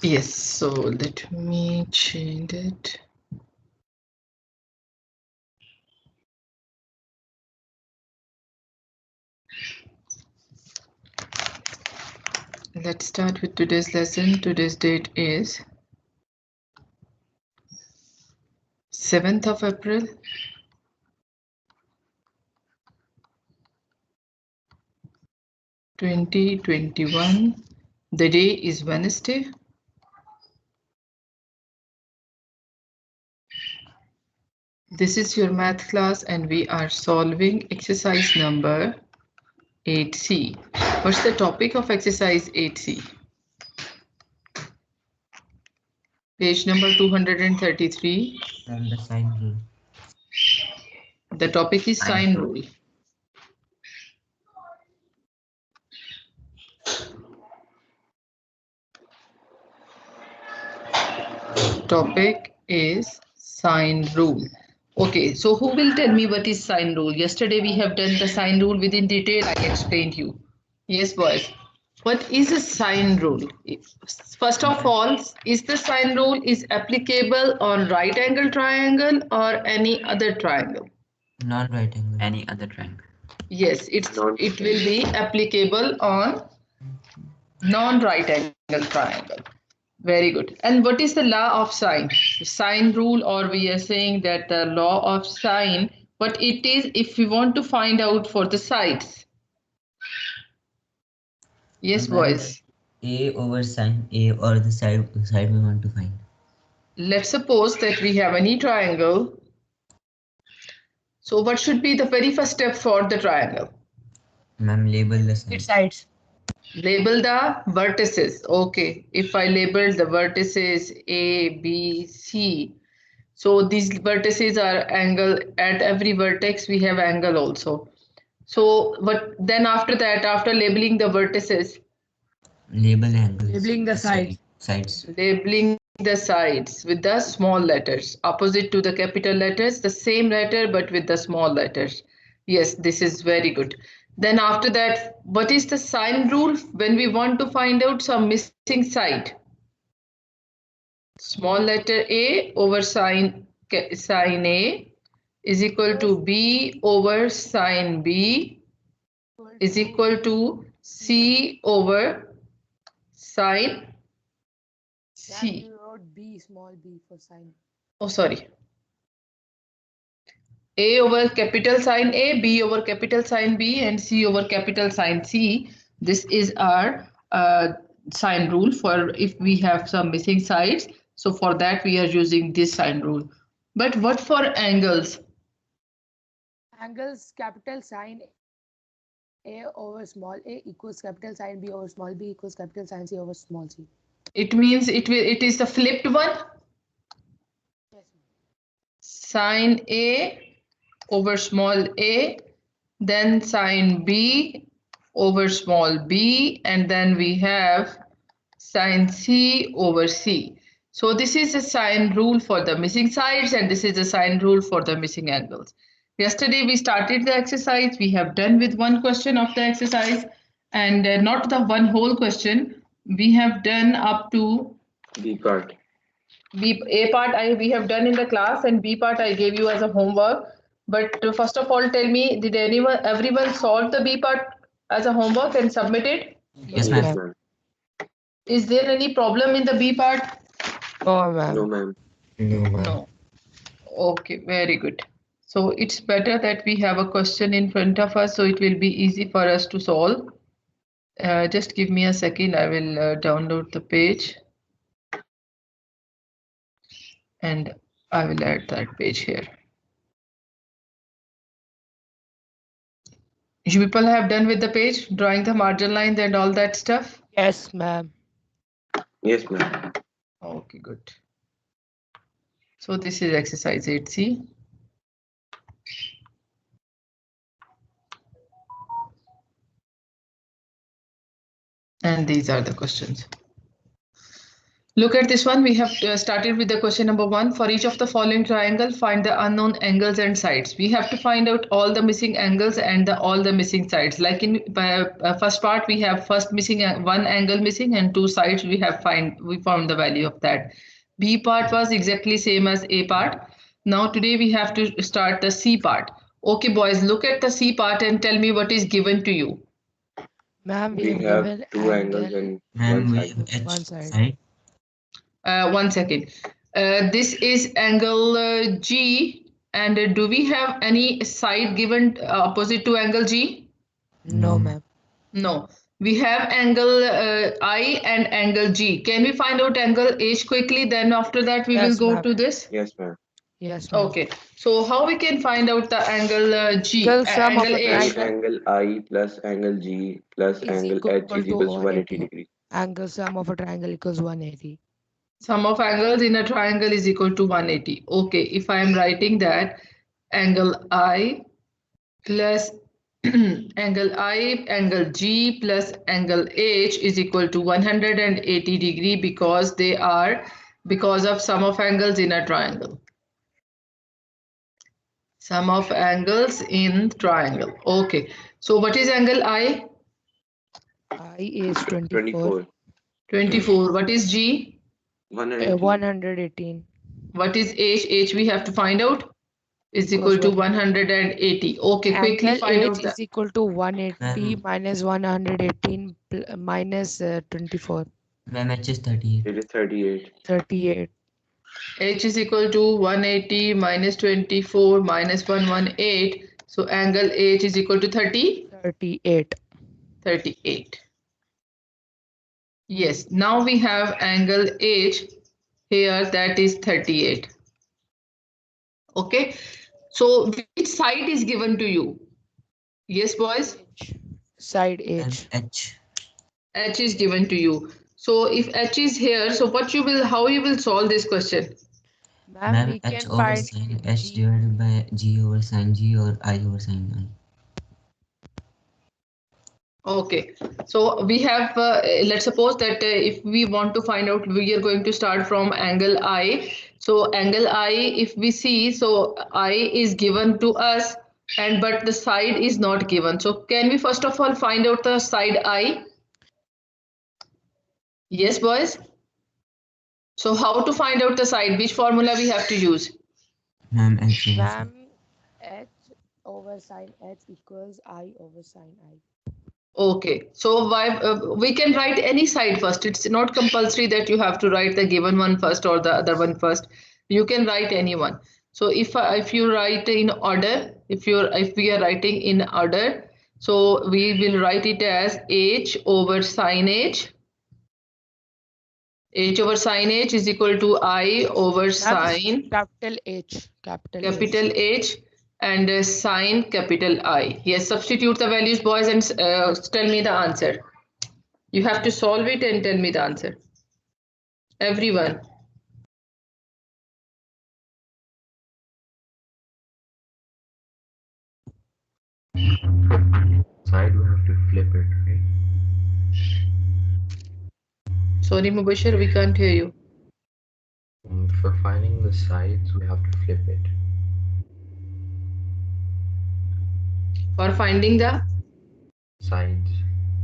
Yes, so let me change it. Let's start with today's lesson. Today's date is 7th of April. 2021. The day is Wednesday. This is your math class and we are solving exercise number 8C. What's the topic of exercise 8C? Page number 233. And the sine rule. The topic is sine rule. Topic is sine rule. Okay, so who will tell me what is sine rule? Yesterday we have done the sine rule within detail. I explained you. Yes, boys. What is a sine rule? First of all, is the sine rule is applicable on right angle triangle or any other triangle? Non-right angle. Any other triangle. Yes, it will be applicable on non-right angle triangle. Very good. And what is the law of sine? Sine rule, or we are saying that the law of sine, what it is if we want to find out for the sides. Yes, boys. A over sine A, or the side we want to find. Let's suppose that we have any triangle. So what should be the very first step for the triangle? Ma'am, label the sides. Its sides. Label the vertices. Okay, if I label the vertices A, B, C, so these vertices are angle. At every vertex we have angle also. So what then after that, after labeling the vertices? Label angles. Labeling the sides. Sides. Labeling the sides with the small letters. Opposite to the capital letters, the same letter but with the small letters. Yes, this is very good. Then after that, what is the sine rule when we want to find out some missing side? Small letter A over sine A is equal to B over sine B is equal to C over sine C. You wrote B, small b for sine. Oh, sorry. A over capital sine A, B over capital sine B, and C over capital sine C. This is our sine rule for if we have some missing sides. So for that we are using this sine rule. But what for angles? Angles capital sine A over small a equals capital sine B over small b equals capital sine C over small c. It means it is the flipped one. Yes. Sine A over small a, then sine B over small b, and then we have sine C over C. So this is a sine rule for the missing sides and this is a sine rule for the missing angles. Yesterday we started the exercise. We have done with one question of the exercise and not the one whole question. We have done up to B part. A part we have done in the class and B part I gave you as a homework. But first of all, tell me, did everyone solve the B part as a homework and submit it? Yes, Yes, ma'am. ma'am. Is there any problem in the B part? Oh man. No, ma'am. No, ma'am. No. Okay, very good. So it's better that we have a question in front of us so it will be easy for us to solve. Just give me a second. I will download the page and I will add that page here. You people have done with the page, drawing the margin lines and all that stuff? Yes, ma'am. Yes, ma'am. Okay, good. So this is exercise 8C. And these are the questions. Look at this one. We have started with the question number 1. For each of the following triangle, find the unknown angles and sides. We have to find out all the missing angles and all the missing sides. Like in first part, we have first missing one angle missing and two sides. We found the value of that. B part was exactly same as A part. Now today we have to start the C part. Okay, boys, look at the C part and tell me what is given to you. Ma'am, we We have have given two angles angle and Ma'am, one we side. have H one side. side. 1 second. This is angle G, and do we have any side given opposite to angle G? No, No. ma'am. No. We have angle I and angle G. Can we find out angle H quickly? Then after that we will Yes, go ma'am. to this. Yes, ma'am. Yes, ma'am. Okay. So how we can find out the angle G, Equal sum of angle a H? triangle Angle I plus angle G plus is angle equal H is to equals to 180 180. degrees. Angle sum of a triangle equals 180. Sum of angles in a triangle is equal to 180. Okay. If I am writing that angle I plus angle G plus angle H is equal to 180 degree because of sum of angles in a triangle. Sum of angles in triangle. Okay. So what is angle I? I is 24. 24. 24. What is G? 180. 118. What is H? H we have to find out. Is equal to 180. Okay, quickly Angle find H out that. is equal to 180 Ma'am, minus 118 minus 24. ma'am, H is 38. It is 38. 38. H is equal to 180 minus 24 minus 118. So angle H is equal to 38. 38. Yes, now we have angle H here, that is 38. Okay, so which side is given to you? Yes, boys? H. Side Ma'am, H. H. H is given to you. So if H is here, so how you will solve this question? Ma'am, Ma'am, we H can over find sine H G. divided by G over sine G or I over sine I. Okay, so we have, let's suppose that if we want to find out, we are going to start from angle I. So angle I, if we see, so I is given to us, but the side is not given. So can we first of all find out the side I? Yes, boys. So how to find out the side? Which formula we have to use? Ma'am, H over sine. Ma'am, H over sine H equals I over sine I. Okay, so we can write any side first. It's not compulsory that you have to write the given one first or the other one first. You can write any one. So if you write in order, if we are writing in order, so we will write it as H over sine H. H over sine H is equal to I over Ma'am, sine capital H. Capital capital H and sine capital I. Yes, substitute the values, boys, and tell me the answer. You have to solve it and tell me the answer. Everyone. Side we have to flip it, right? Sorry, Mubashir, we can't hear you. For finding the sides, we have to flip it. For finding the, Sides.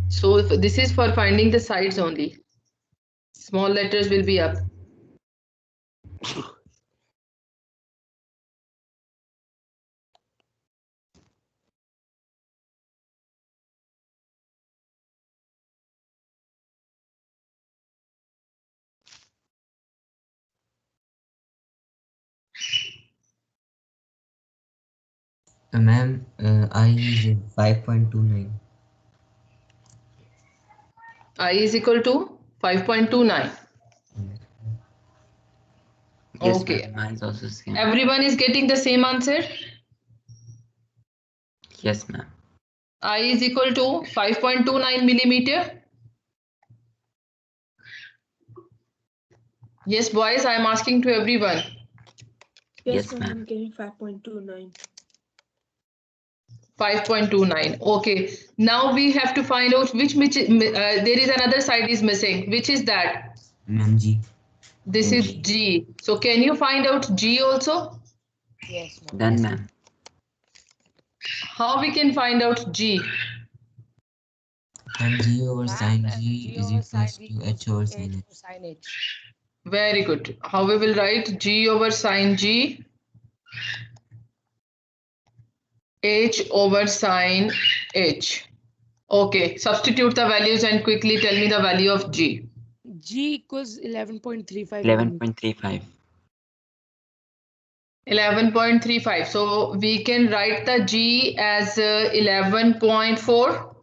so this is for finding the sides only. Small letters will be up. Ma'am, I is 5.29. I is equal to 5.29. Yes, Okay. ma'am, mine is also same. Everyone is getting the same answer. Yes, ma'am. I is equal to 5.29 millimeter. Yes, boys, I am asking to everyone. Yes, ma'am, ma'am. I'm getting 5.29. 5.29. Okay. Now we have to find out which there is another side is missing. Which is that? Ma'am, G. This is G. So can you find out G also? Yes, ma'am. Done, ma'am. How we can find out G? And G over sine G is over sine equals G to equals H over to sine H H. over sine H. Very good. How we will write G over sine G? H over sine H. Okay, substitute the values and quickly tell me the value of G. G equals 11.35 11.35. 11.35. So we can write the G as 11.4.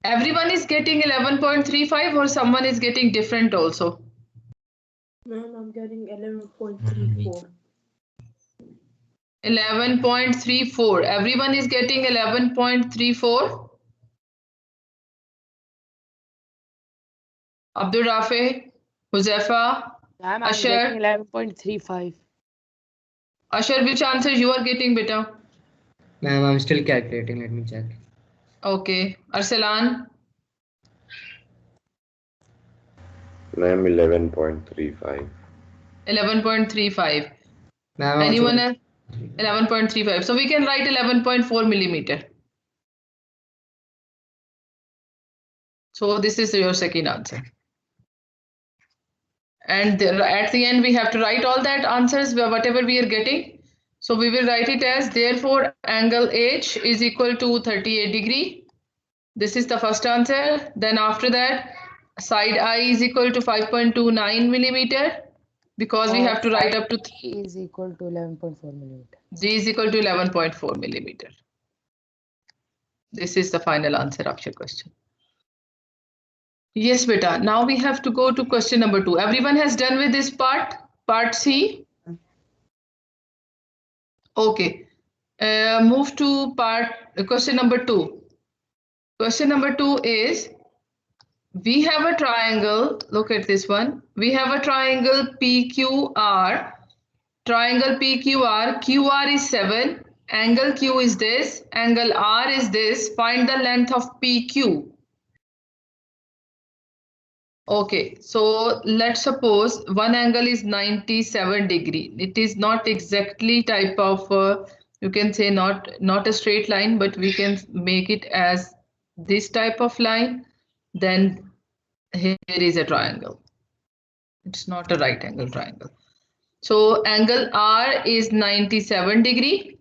Everyone is getting 11.35 or someone is getting different also? Ma'am, I'm getting 11.34. 11.34. Everyone is getting 11.34. Abdul Rafi, Huzefa, Ma'am, I'm Asher. getting 11.35. Asher, which answer you are getting, beta? Ma'am, I'm still calculating. Let me check. Okay. Arsalan, Ma'am, 11.35. 11.35. Ma'am, Anyone else? 11.35. So we can write 11.4 millimeter. So this is your second answer. And at the end, we have to write all that answers, whatever we are getting. So we will write it as, therefore, angle H is equal to 38 degree. This is the first answer. Then after that, side I is equal to 5.29 millimeter, because we have to write up to G is equal to 11.4 millimeter. G is equal to 11.4 millimeter. This is the final answer of your question. Yes, beta. Now we have to go to question number 2. Everyone has done with this part C? Okay. Move to question number 2. Question number 2 is, we have a triangle. Look at this one. We have a triangle PQR. Triangle PQR. QR is 7. Angle Q is this. Angle R is this. Find the length of PQ. Okay, so let's suppose one angle is 97 degree. It is not exactly type of, you can say not a straight line, but we can make it as this type of line. Then here is a triangle. It's not a right angle triangle. So angle R is 97 degree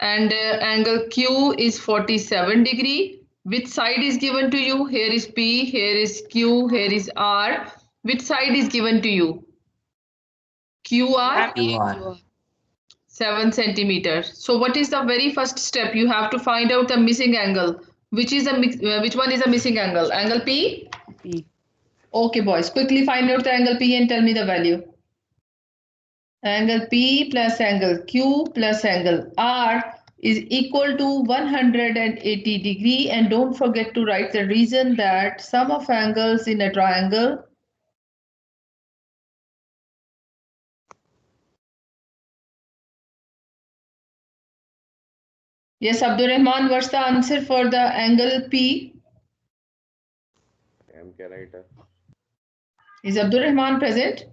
and angle Q is 47 degree. Which side is given to you? Here is P, here is Q, here is R. Which side is given to you? QR, QR. 7 centimeters. So what is the very first step? You have to find out the missing angle. Which one is the missing angle? Angle P? P. Okay, boys, quickly find out the angle P and tell me the value. Angle P plus angle Q plus angle R is equal to 180 degree, and don't forget to write the reason that sum of angles in a triangle Yes, Abdul Rahman, what's the answer for the angle P? I'm writer. Is Abdul Rahman present?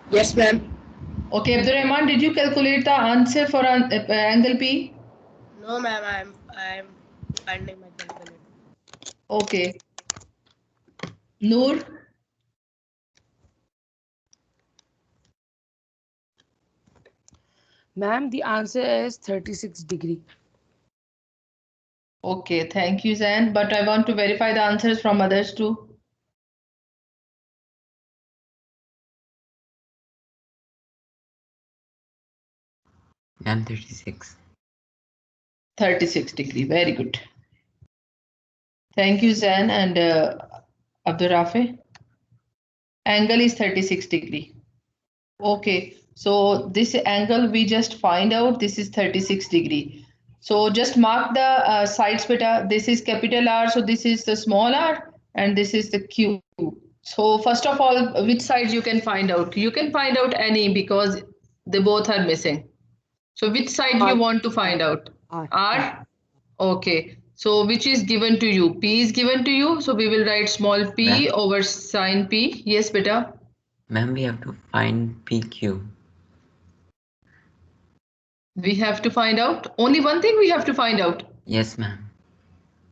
Yes, ma'am. Okay, Abdul Rahman, did you calculate the answer for angle P? No, ma'am, I'm finding my calculator. Okay. Noor? Ma'am, the answer is 36 degree. Okay, thank you, Zan. But I want to verify the answers from others too. Ma'am, 36. 36 degree, very good. Thank you, Zan and Abdul Rafi. Angle is 36 degree. Okay, so this angle we just find out, this is 36 degree. So just mark the sides beta. This is capital R, so this is the small r, and this is the Q. So first of all, which sides you can find out? You can find out any because they both are missing. So which side you want to find out? R. R? Okay. So which is given to you? P is given to you. So we will write small p Ma'am? over sine p. Yes, beta. Ma'am, we have to find PQ. We have to find out. Only one thing we have to find out. Yes, ma'am.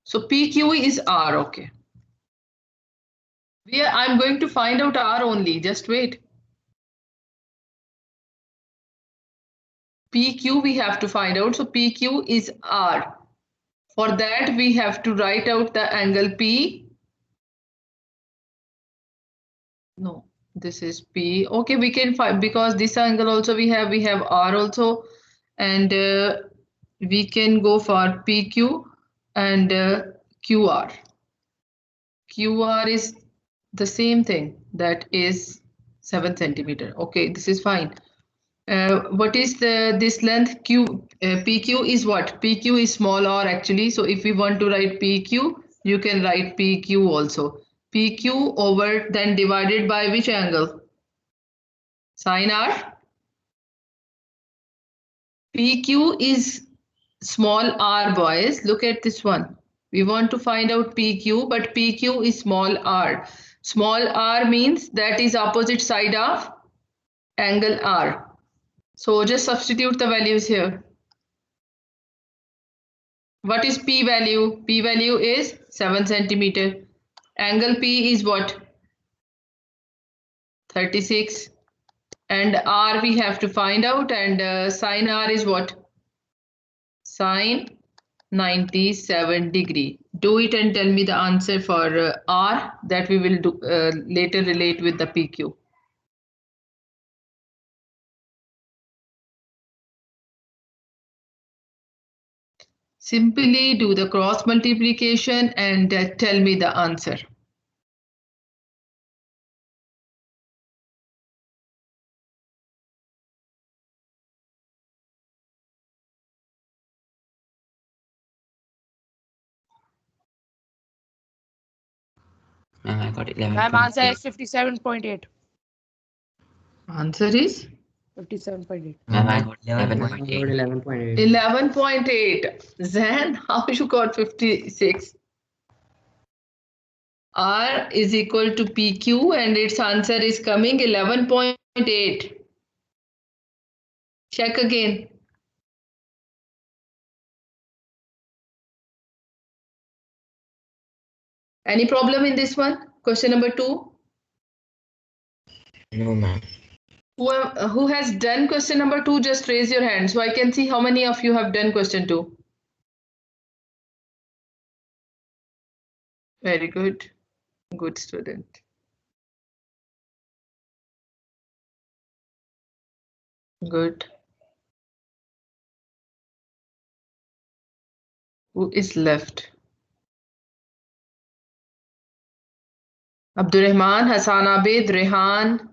So PQ is R. Okay. I'm going to find out R only. Just wait. PQ we have to find out. So PQ is R. For that, we have to write out the angle P. No, this is P. Okay, we can find, because this angle also we have R also. And we can go for PQ and QR. QR is the same thing, that is 7 centimeter. Okay, this is fine. What is this length? PQ is what? PQ is small r actually. So if we want to write PQ, you can write PQ also. PQ over then divided by which angle? Sine r. PQ is small r, boys. Look at this one. We want to find out PQ, but PQ is small r. Small r means that is opposite side of angle r. So just substitute the values here. What is P value? P value is 7 centimeter. Angle P is what? 36. And R we have to find out, and sine R is what? Sine 97 degree. Do it and tell me the answer for R, that we will do later relate with the PQ. Simply do the cross multiplication and tell me the answer. Ma'am, I got Ma'am, answer 11.8. is 57.8. Answer is 57.8. Ma'am, I got 11.8. 11.8. 11.8. Zan, how you got 56? R is equal to PQ and its answer is coming 11.8. Check again. Any problem in this one? Question number 2. No, ma'am. Who has done question number 2, just raise your hand so I can see how many of you have done question 2. Very good. Good student. Good. Who is left? Abdurrahman, Hassan Abid, Rehan,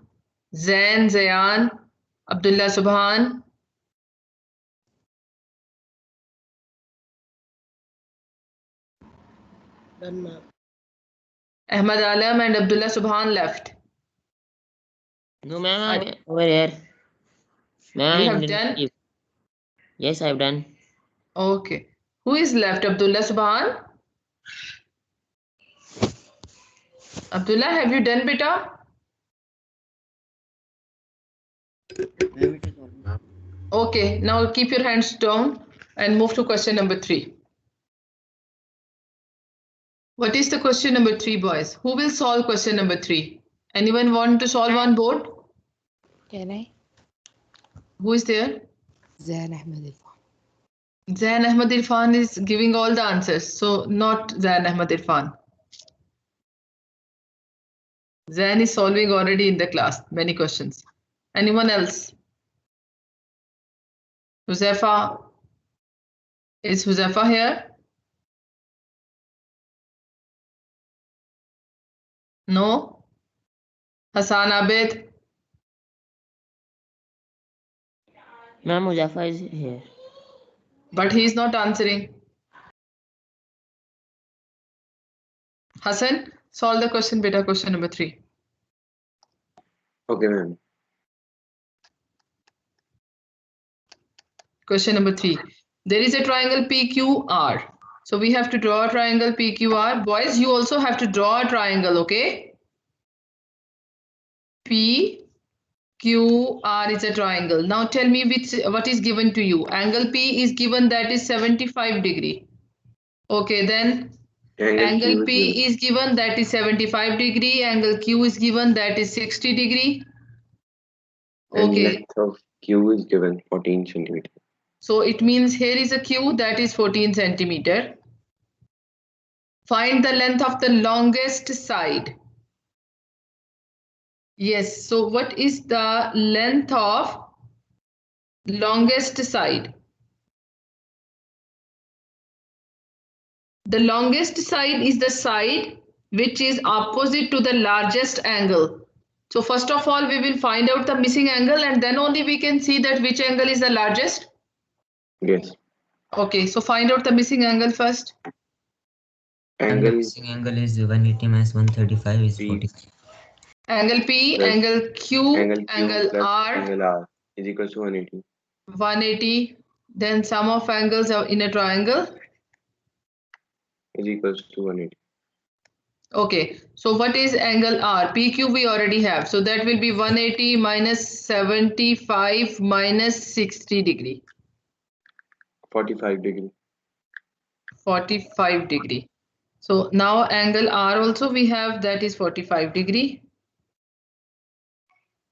Zain, Zayan, Abdullah Subhan. Done, ma'am. Ahmad Alam and Abdullah Subhan left. No, ma'am, I'm over here. Ma'am, You I have didn't done? receive. Yes, I've done. Okay. Who is left? Abdullah Subhan? Abdullah, have you done beta? Okay, now keep your hands down and move to question number 3. What is the question number 3, boys? Who will solve question number 3? Anyone want to solve on board? Can I? Who is there? Zain Ahmed Irfan. Zain Ahmed Irfan is giving all the answers, so not Zain Ahmed Irfan. Zain is solving already in the class many questions. Anyone else? Huzefa? Is Huzefa here? No? Hassan Abid? Ma'am, Muzaffar is here. But he is not answering. Hassan, solve the question beta, question number 3. Okay, ma'am. Question number 3. There is a triangle PQR. So we have to draw a triangle PQR. Boys, you also have to draw a triangle, okay? PQR is a triangle. Now tell me what is given to you. Angle P is given, that is 75 degree. Okay, then angle P is given, that is 75 degree. Angle Q is given, that is 60 degree. And Okay. length of Q is given 14 centimeter. So it means here is a Q, that is 14 centimeter. Find the length of the longest side. Yes, so what is the length of longest side? The longest side is the side which is opposite to the largest angle. So first of all, we will find out the missing angle and then only we can see that which angle is the largest. Yes. Okay, so find out the missing angle first. And the Angle missing angle is 180 minus 135 is P. 40. Angle P, Plus angle Q, angle plus R, angle R is equals to 180. 180. Then sum of angles are in a triangle. Is equals to 180. Okay, so what is angle R? PQ we already have. So that will be 180 minus 75 minus 60 degree. 45 degree. 45 degree. So now angle R also we have, that is 45 degree.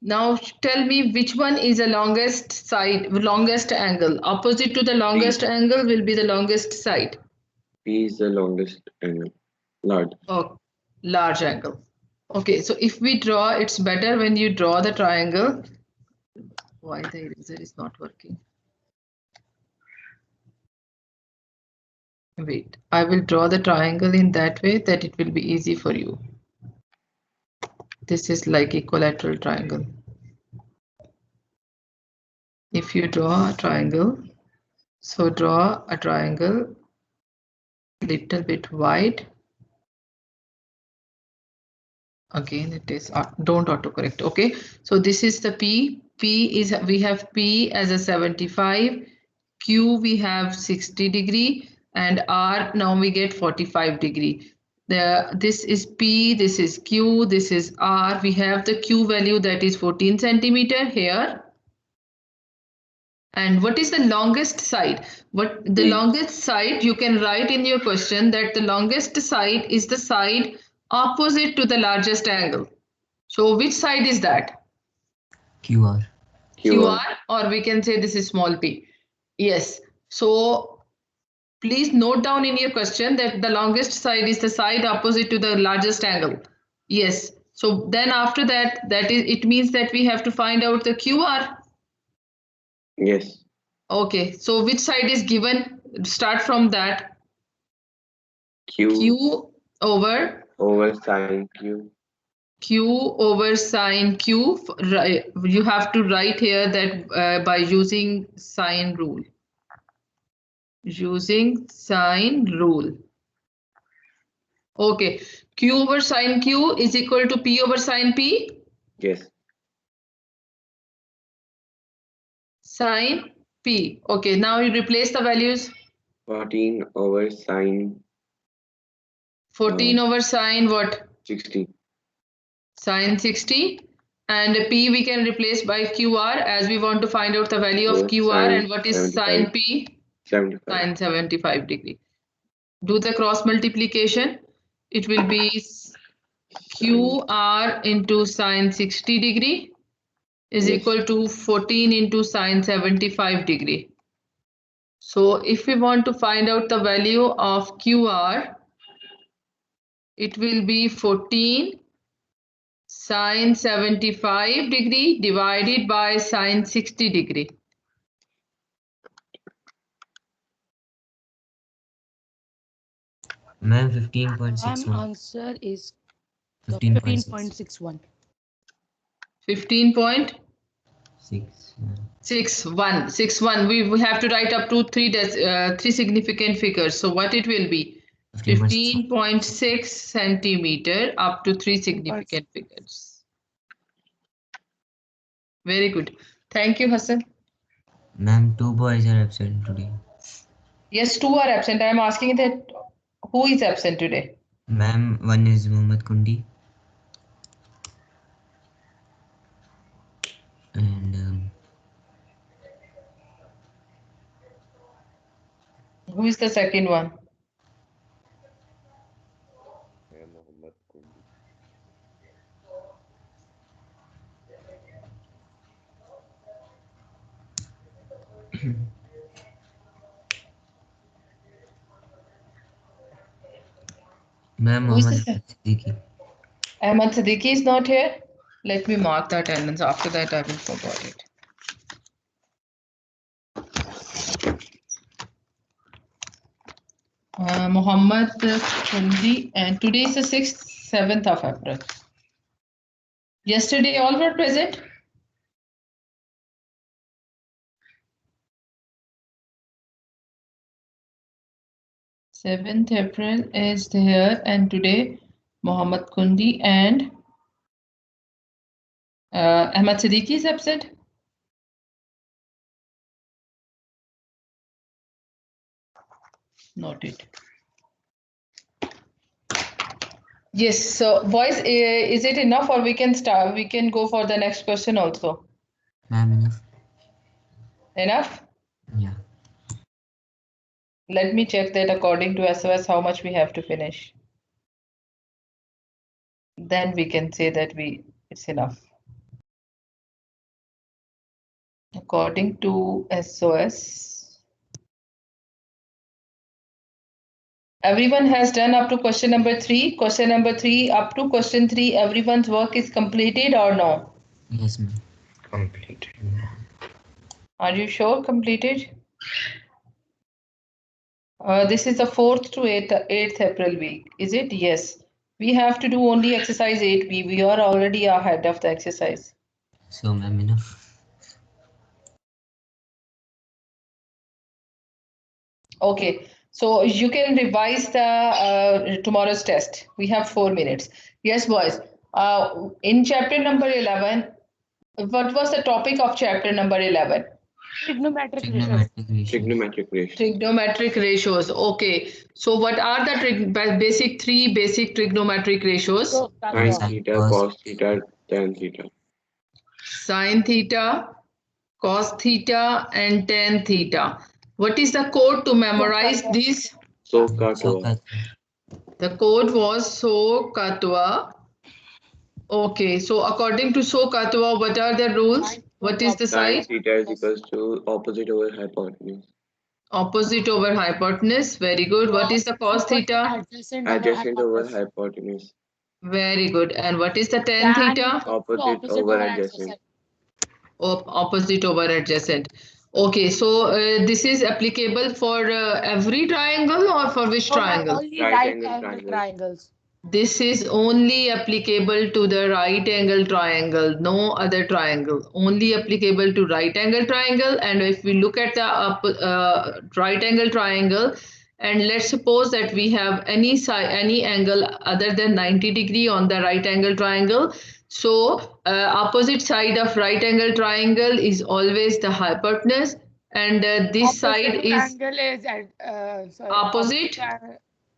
Now tell me which one is the longest side, longest angle. Opposite to the longest angle will be the longest side. P is the longest angle. Large. Oh, large angle. Okay, so if we draw, it's better when you draw the triangle. Why the eraser is not working? Wait, I will draw the triangle in that way that it will be easy for you. This is like equilateral triangle. If you draw a triangle, so draw a triangle little bit wide. Again, it is don't autocorrect. Okay, so this is the P. P is, we have P as a 75, Q we have 60 degree, and R now we get 45 degree. This is P, this is Q, this is R. We have the Q value, that is 14 centimeter here. And what is the longest side? What the longest side, you can write in your question that the longest side is the side opposite to the largest angle. So which side is that? QR. QR, or we can say this is small p. Yes. So please note down in your question that the longest side is the side opposite to the largest angle. Yes. So then after that, it means that we have to find out the QR. Yes. Okay. So which side is given? Start from that. Q over sine Q. Q over sine Q. You have to write here that by using sine rule. Using sine rule. Okay. Q over sine Q is equal to P over sine P. Yes. Sine P. Okay. Now you replace the values. 14 over sine 14 over sine what? 60. Sine 60. And P we can replace by QR as we want to find out the value of QR. And what is sine P? 75. Sine 75 degree. Do the cross multiplication. It will be QR into sine 60 degree is equal to 14 into sine 75 degree. So if we want to find out the value of QR, it will be 14 sine 75 degree divided by sine 60 degree. Ma'am, 15.61. Answer is 15.61. 15.61. 6. 61. We have to write up to three significant figures. So what it will be? 15.6 centimeter up to three significant figures. Very good. Thank you, Hassan. Ma'am, 2 boys are absent today. Yes, 2 are absent. I am asking that who is absent today? Ma'am, one is Mohammed Kundi. And Who is the second one? Ma'am, Who is Mohammed the Siddiqui. Ahmad Siddiqui is not here. Let me mark the attendance. After that, I will forget it. Muhammad Kundi, and today is the 6th, 7th of April. Yesterday, all were present. Seventh April is there, and today Muhammad Kundi and Ahmad Siddiqui is absent. Noted. Yes. So, boys, is it enough, or we can start? We can go for the next question also. Ma'am, enough? Enough? Yeah. Let me check that according to SOS how much we have to finish. Then we can say that it's enough. According to SOS, everyone has done up to question number 3. Question number 3 up to question 3, everyone's work is completed or no? Yes, ma'am. Completed. Are you sure completed? This is the 4th to 8th April week. Is it? Yes. We have to do only exercise 8B. We are already ahead of the exercise. So, ma'am, enough? Okay, so you can revise the tomorrow's test. We have 4 minutes. Yes, boys. In chapter number 11, what was the topic of chapter number 11? Trigonometric ratios. Trigonometric ratios. Trigonometric ratio. Trigonometric ratios. Okay. So what are the basic 3 basic trigonometric ratios? So, Sine Sine, theta, cos. cos theta, tan theta. Sine theta, cos theta, and tan theta. What is the code to memorize these? So So, katwa. The code was So Katwa. Okay, so according to So Katwa, what are the rules? What is the Sine side? theta is equals to opposite over hypotenuse. Opposite over hypotenuse. Very good. What is the cos theta? Adjacent over hypotenuse. Very good. And what is the tan theta? Opposite over adjacent. Opposite over adjacent. Okay, so this is applicable for every triangle or for which triangle? Only Right right angle angle triangle. triangles. This is only applicable to the right angle triangle, no other triangle. Only applicable to right angle triangle. And if we look at the right angle triangle, and let's suppose that we have any side, any angle other than 90 degree on the right angle triangle. So opposite side of right angle triangle is always the hypotenuse, and this side is angle is opposite.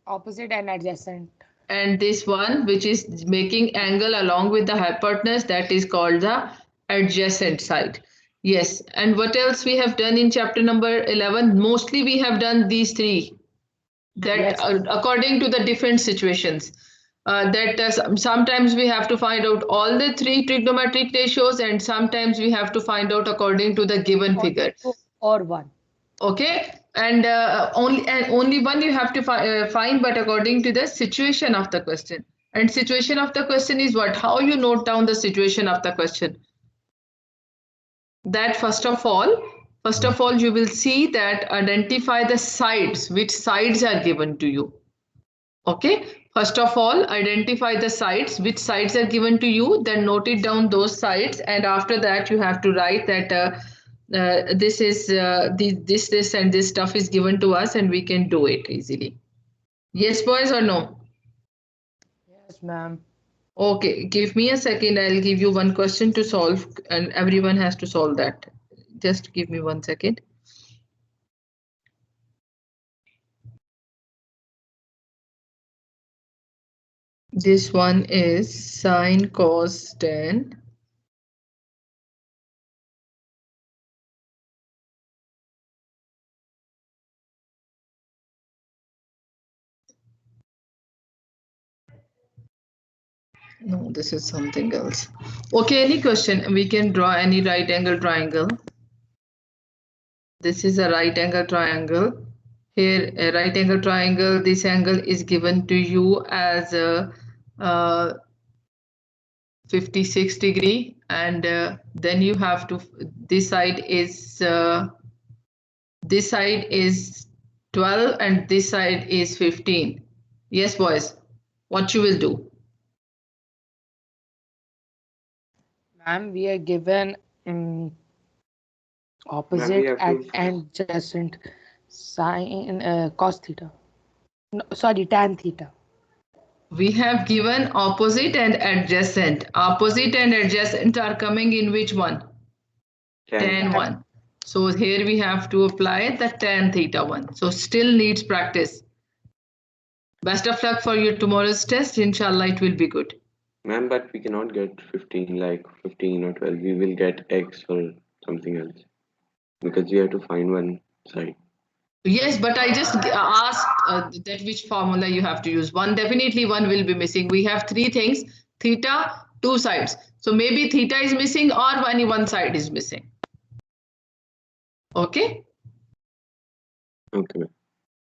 Opposite and adjacent. And this one which is making angle along with the hypotenuse, that is called the adjacent side. Yes, and what else we have done in chapter number 11? Mostly we have done these 3, that Yes. According to the different situations, that sometimes we have to find out all the 3 trigonometric ratios, and sometimes we have to find out according to the given figure. Or one. Okay, and only one you have to find, but according to the situation of the question. And situation of the question is what? How you note down the situation of the question? That first of all you will see that identify the sides, which sides are given to you. Okay, first of all identify the sides, which sides are given to you, then note it down those sides, and after that you have to write that this is this and this stuff is given to us, and we can do it easily. Yes, boys, or no? Yes, ma'am. Okay, give me a second. I'll give you one question to solve, and everyone has to solve that. Just give me 1 second. This one is sine cos tan. No, this is something else. Okay, any question? We can draw any right angle triangle. This is a right angle triangle. Here, a right angle triangle, this angle is given to you as a 56 degree, and then you have to, this side is 12 and this side is 15. Yes, boys, what you will do? Ma'am, we are given opposite have and to- adjacent sine cos theta. No, sorry, tan theta. We have given opposite and adjacent. Opposite and adjacent are coming in which one? Tan one. So here we have to apply the tan theta one. So still needs practice. Best of luck for your tomorrow's test. Inshallah, it will be good. Ma'am, but we cannot get 15 like 15 or 12. We will get X or something else. Because we have to find one side. Yes, but I just asked that which formula you have to use. Definitely one will be missing. We have three things, theta, two sides. So maybe theta is missing or only one side is missing. Okay? Okay, ma'am.